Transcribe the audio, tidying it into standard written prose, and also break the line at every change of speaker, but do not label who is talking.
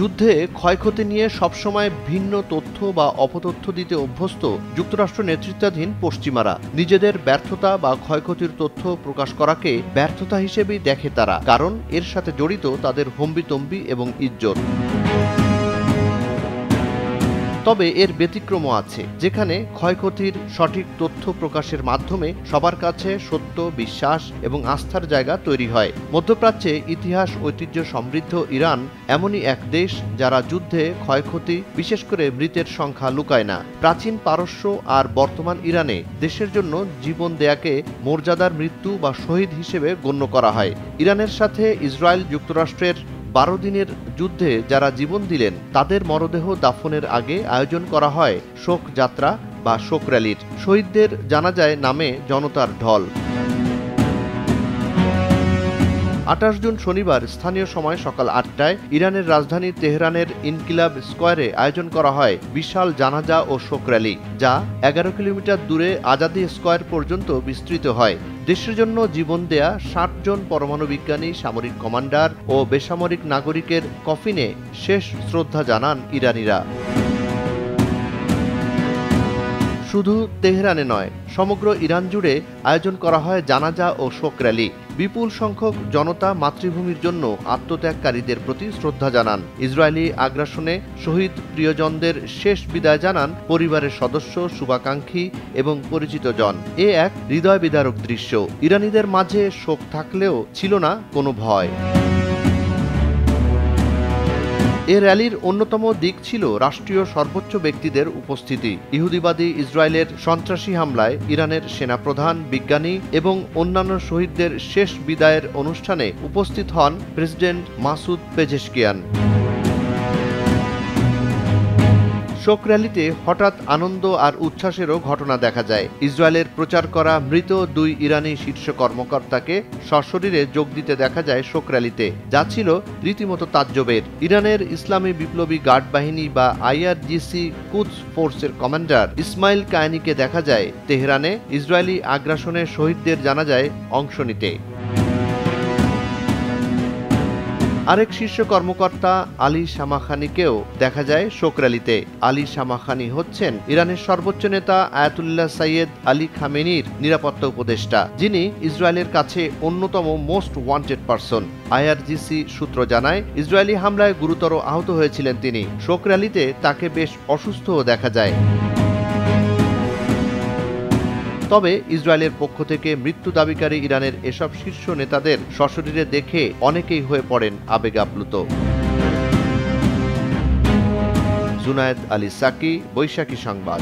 যুদ্ধে ক্ষয়ক্ষতি নিয়ে সবসময় ভিন্ন তথ্য বা অপতথ্য দিতে অভ্যস্ত যুক্তরাষ্ট্র নেতৃত্বাধীন পশ্চিমারা। নিজেদের ব্যর্থতা বা ক্ষয়ক্ষতির তথ্য প্রকাশ করাকে ব্যর্থতা হিসেবেই দেখে তারা, কারণ এর সাথে জড়িত তাদের হম্বিতম্বি এবং ইজ্জত। তবে এর ব্যতিক্রমও আছে, যেখানে ক্ষয়ক্ষতির সঠিক তথ্য প্রকাশের মাধ্যমে সবার কাছে সত্য, বিশ্বাস এবং আস্থার জায়গা তৈরি হয়। মধ্যপ্রাচ্যে ইতিহাস ঐতিহ্য সমৃদ্ধ ইরান এমনই এক দেশ যারা যুদ্ধে ক্ষয়ক্ষতি, বিশেষ করে মৃতের সংখ্যা লুকায় না। প্রাচীন পারস্য আর বর্তমান ইরানে দেশের জন্য জীবন দেয়াকে মর্যাদার মৃত্যু বা শহীদ হিসেবে গণ্য করা হয়। ইরানের সাথে ইসরায়েল যুক্তরাষ্ট্রের 12 দিনের যুদ্ধে যারা জীবন দিলেন তাদের মরদেহ দাফনের আগে আয়োজন করা হয় শোক যাত্রা বা শোক র্যালির। শহীদদের জানাজায় নামে জনতার ঢল। 28 জুন শনিবার স্থানীয় সময় সকাল 8টায় ইরানের রাজধানী তেহরানের ইনকিলাব স্কয়ারে আয়োজন করা হয় বিশাল জানাজা ও শোক র্যালি, যা 11 কিলোমিটার দূরে আজাদি স্কয়ার পর্যন্ত বিস্তৃত হয়। দেশের জন্য জীবন দেয়া 60 জন পরমাণু বিজ্ঞানী, সামরিক কমান্ডার ও বেসামরিক নাগরিকের কফিনে শেষ শ্রদ্ধা জানান ইরানিরা। শুধু তেহরানে নয়, সমগ্র ইরান জুড়ে আয়োজন করা হয় জানাজা ও শোক র্যালি। বিপুল সংখ্যক জনতা মাতৃভূমির জন্য আত্মত্যাগকারীদের প্রতি শ্রদ্ধা জানান। ইসরায়েলি আগ্রাসনে শহীদ প্রিয়জনদের শেষ বিদায় জানান পরিবারের সদস্য, শুভাকাঙ্ক্ষী এবং পরিচিত জন। এ এক হৃদয় বিদারক দৃশ্য। ইরানিদের মাঝে শোক থাকলেও ছিল না কোনো ভয়। এ র্যালির অন্যতম দিক ছিল রাষ্ট্রীয় সর্বোচ্চ ব্যক্তিদের উপস্থিতি। ইহুদিবাদী ইসরায়েলের সন্ত্রাসী হামলায় ইরানের সেনাপ্রধান, বিজ্ঞানী এবং অন্যান্য শহীদদের শেষ বিদায়ের অনুষ্ঠানে উপস্থিত হন প্রেসিডেন্ট মাসুদ পেজেশকিয়ান। শোক র্যালিতে হঠাৎ আনন্দ আর উচ্ছ্বাসেরও ঘটনা দেখা যায়। ইসরায়েলের প্রচার করা মৃত 2 ইরানি শীর্ষ কর্মকর্তাকে সশরীরে যোগ দিতে দেখা যায় শোক র্যালিতে, যা ছিল রীতিমতো তাজ্জবের। ইরানের ইসলামী বিপ্লবী গার্ড বাহিনী বা IRGC কুদস ফোর্সের কমান্ডার ইসমাইল কায়ানিকে দেখা যায় তেহরানে ইসরায়েলি আগ্রাসনে শহীদদের জানাজায় অংশ নিতে। আরেক শীর্ষ কর্মকর্তা আলী শামাখানিকেও দেখা যায় শোক র্যালিতে। আলী শামাখানি হচ্ছেন ইরানের সর্বোচ্চ নেতা আয়াতুল্লাহ সাইয়েদ আলী খামেনির নিরাপত্তা উপদেষ্টা, যিনি ইসরায়েলের কাছে অন্যতম মোস্ট ওয়ান্টেড পারসন। IRGC সূত্র জানায়, ইসরায়েলি হামলায় গুরুতর আহত হয়েছিলেন তিনি। শোক র্যালিতে তাকে বেশ অসুস্থও দেখা যায়। তবে ইসরায়েলের পক্ষ থেকে মৃত্যু দাবিকারী ইরানের এসব শীর্ষ নেতাদের সশরীরে দেখে অনেকেই হয়ে পড়েন আবেগ আপ্লুত। জুনায়েদ আলী সাকি, বৈশাখী সংবাদ।